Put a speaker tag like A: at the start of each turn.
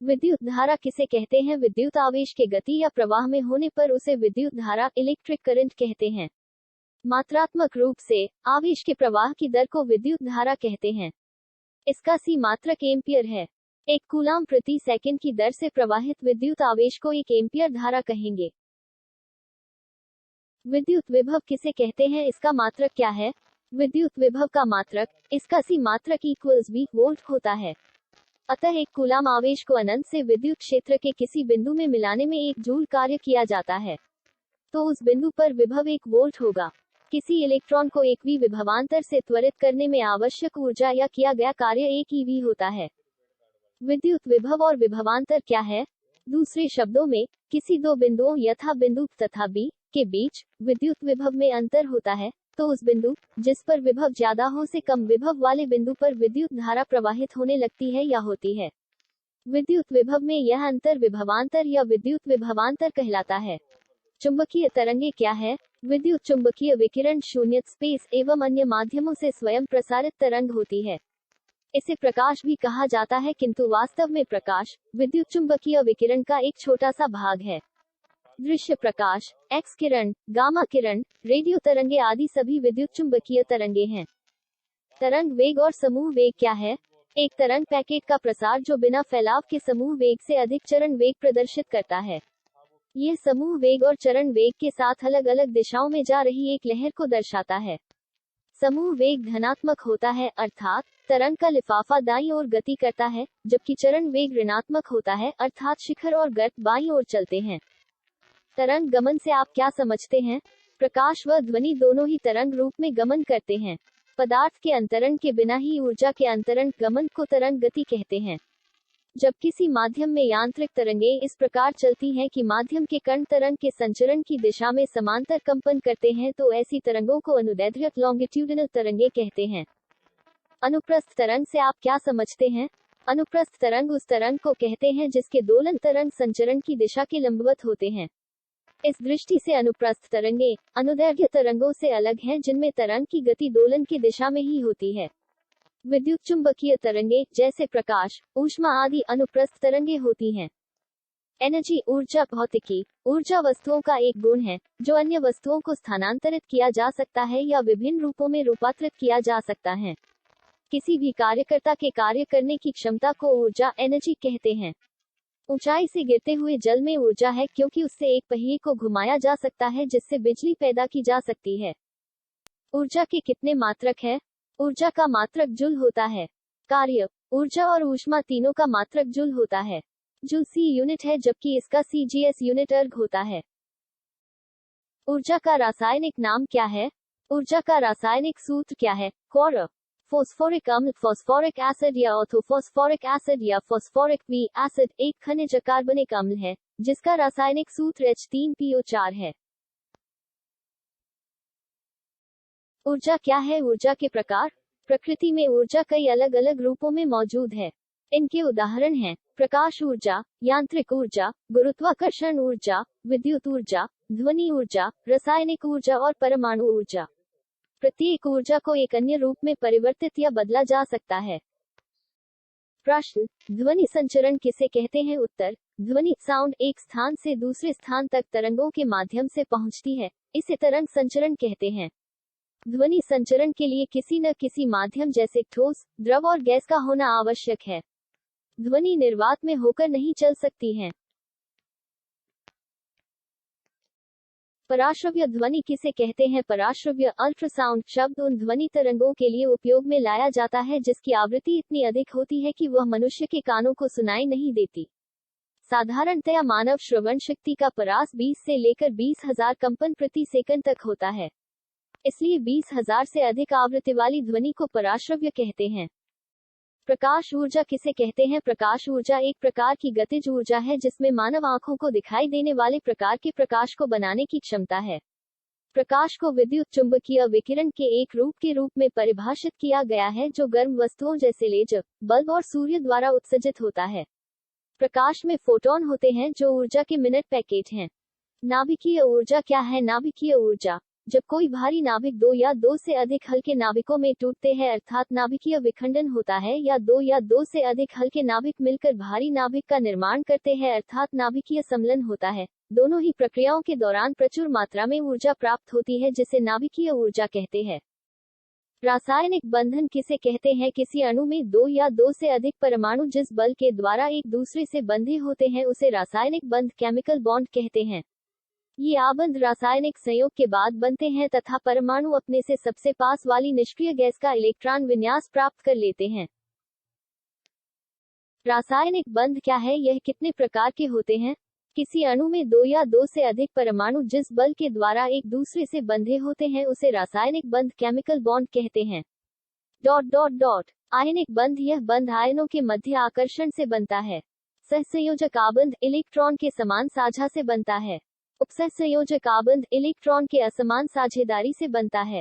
A: विद्युत धारा किसे कहते हैं? विद्युत आवेश के गति या प्रवाह में होने पर उसे विद्युत धारा इलेक्ट्रिक करंट कहते हैं। मात्रात्मक रूप से आवेश के प्रवाह की दर को विद्युत धारा कहते हैं। इसका सी मात्रक एम्पियर है। 1 कूलाम प्रति सेकंड की दर से प्रवाहित विद्युत आवेश को 1 एम्पियर धारा कहेंगे। विद्युत विभव किसे कहते हैं? इसका मात्रक क्या है? विद्युत विभव का मात्रक, इसका सी मात्रक इक्वल्स V वोल्ट होता है। अतः 1 कूलाम आवेश को अनंत से विद्युत क्षेत्र के किसी बिंदु में मिलाने में 1 जूल कार्य किया जाता है, तो उस बिंदु पर विभव 1 वोल्ट होगा। किसी इलेक्ट्रॉन को 1 V विभवांतर से त्वरित करने में आवश्यक ऊर्जा या किया गया कार्य 1 eV होता है। विद्युत विभव और विभवांतर क्या है? दूसरे शब्दों में, किसी दो बिंदुओं यथा बिंदु तथा B के बीच विद्युत विभव में अंतर होता है, तो उस बिंदु जिस पर विभव ज्यादा हो से कम विभव वाले बिंदु पर विद्युत धारा प्रवाहित होने लगती है या होती है। विद्युत विभव में यह अंतर विभवांतर या विद्युत विभवांतर कहलाता है। चुंबकीय तरंगे क्या है? विद्युत चुंबकीय विकिरण शून्य स्पेस एवं अन्य माध्यमों से स्वयं प्रसारित तरंग होती है। इसे प्रकाश भी कहा जाता है, किंतु वास्तव में प्रकाश विद्युत चुंबकीय विकिरण का एक छोटा सा भाग है। दृश्य प्रकाश, एक्स किरण, गामा किरण, रेडियो तरंगे आदि सभी विद्युत चुंबकीय तरंगे हैं। तरंग वेग और समूह वेग क्या है? एक तरंग पैकेट का प्रसार जो बिना फैलाव के समूह वेग से अधिक चरण वेग प्रदर्शित करता है। यह समूह वेग और चरण वेग के साथ अलग अलग दिशाओं में जा रही एक लहर को दर्शाता है। समूह वेग धनात्मक होता है, अर्थात तरंग का लिफाफा दाईं ओर गति करता है, जबकि चरण वेग ऋणात्मक होता है, अर्थात शिखर और गर्त बाईं ओर चलते हैं। तरंग गमन से आप क्या समझते हैं? प्रकाश व ध्वनि दोनों ही तरंग रूप में गमन करते हैं। पदार्थ के अंतरण के बिना ही ऊर्जा के अंतरण गमन को तरंग गति कहते हैं। जब किसी माध्यम में यांत्रिक तरंगें इस प्रकार चलती हैं कि माध्यम के कण तरंग के संचरण की दिशा में समांतर कंपन करते हैं, तो ऐसी तरंगों को अनुदैर्ध्य लॉन्गिट्यूडिनल तरंगें कहते हैं। अनुप्रस्थ तरंग से आप क्या समझते हैं? अनुप्रस्थ तरंग उस तरंग को कहते हैं जिसके दोलन तरंग संचरण की दिशा के लंबवत होते हैं। इस दृष्टि से अनुप्रस्थ तरंगें अनुदैर्ध्य तरंगों से अलग हैं, जिनमें तरंग की गति दोलन की दिशा में ही होती है। विद्युत चुंबकीय तरंगें जैसे प्रकाश, ऊष्मा आदि अनुप्रस्थ तरंगें होती हैं। एनर्जी ऊर्जा भौतिकी ऊर्जा वस्तुओं का एक गुण है जो अन्य वस्तुओं को स्थानांतरित किया जा सकता है या विभिन्न रूपों में रूपांतरित किया जा सकता है। किसी भी कार्यकर्ता के कार्य करने की क्षमता को ऊर्जा एनर्जी कहते हैं। ऊंचाई से गिरते हुए जल में ऊर्जा है, क्योंकि उससे एक पहिए को घुमाया जा सकता है जिससे बिजली पैदा की जा सकती है। ऊर्जा के कितने मात्रक है? ऊर्जा का मात्रक जूल होता है। कार्य ऊर्जा और ऊष्मा तीनों का मात्रक जूल होता है। जूल सी यूनिट है, जबकि इसका सीजीएस यूनिट अर्ग होता है। ऊर्जा का रासायनिक नाम क्या है? ऊर्जा का रासायनिक सूत्र क्या है? कौर फॉस्फोरिक अम्ल, फॉस्फोरिक एसिड या ऑर्थोफॉस्फोरिक एसिड या फॉस्फोरिक वी एसिड एक खनिज कार्बनिक अम्ल है जिसका रासायनिक सूत्र H3PO4 है। ऊर्जा क्या है? ऊर्जा के प्रकार। प्रकृति में ऊर्जा कई अलग अलग रूपों में मौजूद है। इनके उदाहरण हैं प्रकाश ऊर्जा, यांत्रिक ऊर्जा, गुरुत्वाकर्षण ऊर्जा, विद्युत ऊर्जा, ध्वनि ऊर्जा, रासायनिक ऊर्जा और परमाणु ऊर्जा। प्रत्येक ऊर्जा को एक अन्य रूप में परिवर्तित या बदला जा सकता है। प्रश्न, ध्वनि संचरण किसे कहते हैं? उत्तर, ध्वनि साउंड एक स्थान से दूसरे स्थान तक तरंगों के माध्यम से पहुंचती है, इसे तरंग संचरण कहते हैं। ध्वनि संचरण के लिए किसी न किसी माध्यम जैसे ठोस, द्रव और गैस का होना आवश्यक है। ध्वनि निर्वात में होकर नहीं चल सकती है। पराश्रव्य ध्वनि किसे कहते हैं? पराश्रव्य अल्ट्रासाउंड शब्द उन ध्वनि तरंगों के लिए उपयोग में लाया जाता है जिसकी आवृत्ति इतनी अधिक होती है कि वह मनुष्य के कानों को सुनाई नहीं देती। साधारणतया मानव श्रवण शक्ति का परास 20 से लेकर 20,000 कंपन प्रति सेकंड तक होता है। इसलिए 20,000 से अधिक आवृत्ति वाली ध्वनि को पराश्रव्य कहते हैं। प्रकाश ऊर्जा किसे कहते हैं? प्रकाश ऊर्जा एक प्रकार की गतिज ऊर्जा है जिसमें मानव आंखों को दिखाई देने वाले प्रकार के प्रकाश को बनाने की क्षमता है। प्रकाश को विद्युत चुंबकीय विकिरण के एक रूप के रूप में परिभाषित किया गया है जो गर्म वस्तुओं जैसे लेजर, बल्ब और सूर्य द्वारा उत्सर्जित होता है। प्रकाश में फोटोन होते हैं जो ऊर्जा के मिनट पैकेट हैं। नाभिकीय ऊर्जा क्या है? नाभिकीय ऊर्जा जब कोई भारी नाभिक दो या दो से अधिक हल्के नाभिकों में टूटते हैं अर्थात नाभिकीय विखंडन होता है या दो से अधिक हल्के नाभिक मिलकर भारी नाभिक का निर्माण करते हैं अर्थात नाभिकीय सम्मिलन होता है, दोनों ही प्रक्रियाओं के दौरान प्रचुर मात्रा में ऊर्जा प्राप्त होती है जिसे नाभिकीय ऊर्जा कहते हैं। रासायनिक बंधन किसे कहते हैं? किसी अणु में दो या दो से अधिक परमाणु जिस बल के द्वारा एक दूसरे से बंधे होते हैं उसे रासायनिक बंध केमिकल बॉन्ड कहते हैं। ये आबंध रासायनिक संयोग के बाद बनते हैं तथा परमाणु अपने से सबसे पास वाली निष्क्रिय गैस का इलेक्ट्रॉन विन्यास प्राप्त कर लेते हैं। रासायनिक बंध क्या है? यह कितने प्रकार के होते हैं? किसी अणु में दो या दो से अधिक परमाणु जिस बल के द्वारा एक दूसरे से बंधे होते हैं उसे रासायनिक बंध केमिकल बॉन्ड कहते हैं। आयनिक बंध, यह बंध आयनों के मध्य आकर्षण से बनता है। सहसंयोजक आबंध इलेक्ट्रॉन के समान साझा से बनता है। उपसहसंयोजक आबंध इलेक्ट्रॉन के असमान साझेदारी से बनता है।